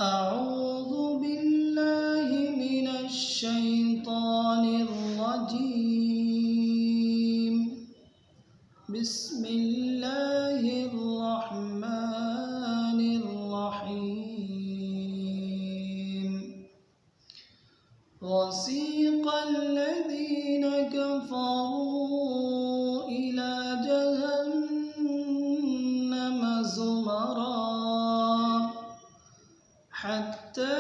أعوذ بالله من الشيطان الرجيم بسم الله الرحمن الرحيم وسيق الذين كفروا إلى جهنم زمرا حتى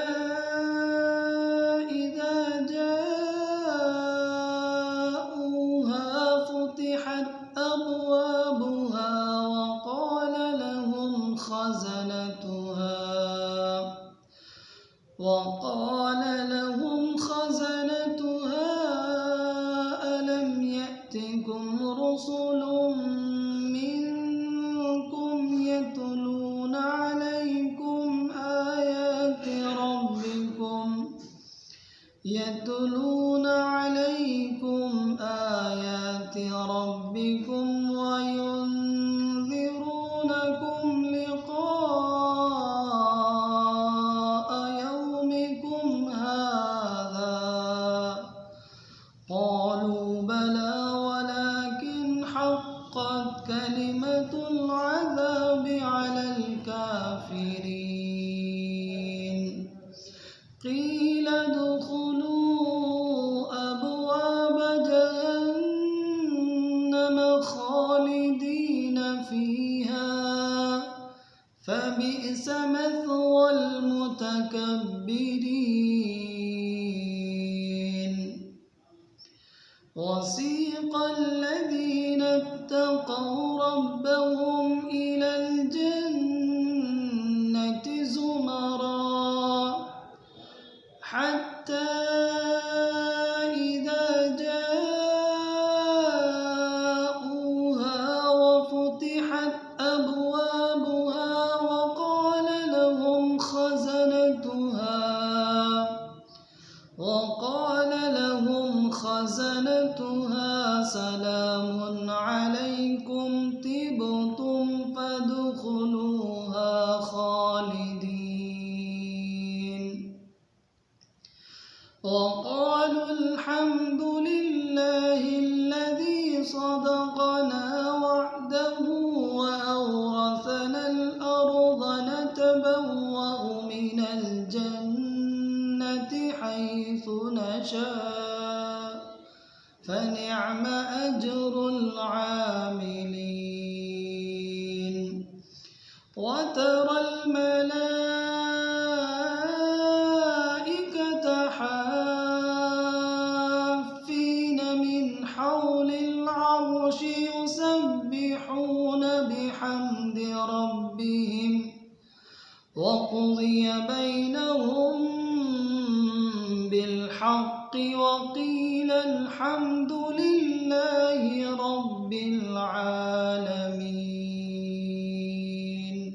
إذا جاءوها فتحت أبوابها وقال لهم خزنتها ألم يأتكم رسل منكم يتلون عليكم آيات ربكم وينذرونكم لقاء يومكم هذا قالوا بلى ولكن حقت كلمة العذاب على الكافرين قيل ادخلوا أبواب جهنم خالدين فيها فبئس مثوى المتكبرين وسيق الذين اتقوا ربهم إلى الجنة زمرا حتى إذا جاءوها وفتحت أبوابها وقال لهم خزنتها سلام عليكم طبتم فادخلوها خالدين وقالوا الحمد لله الذي صدقنا وعده وأورثنا الأرض نتبوأ من الجنة حيث نشاء فنعم أجر العاملين وترى الملائكة حافين من حول العرش يسبحون بحمد ربهم وقضي بينهم بالحق وقيل الحمد لله رب العالمين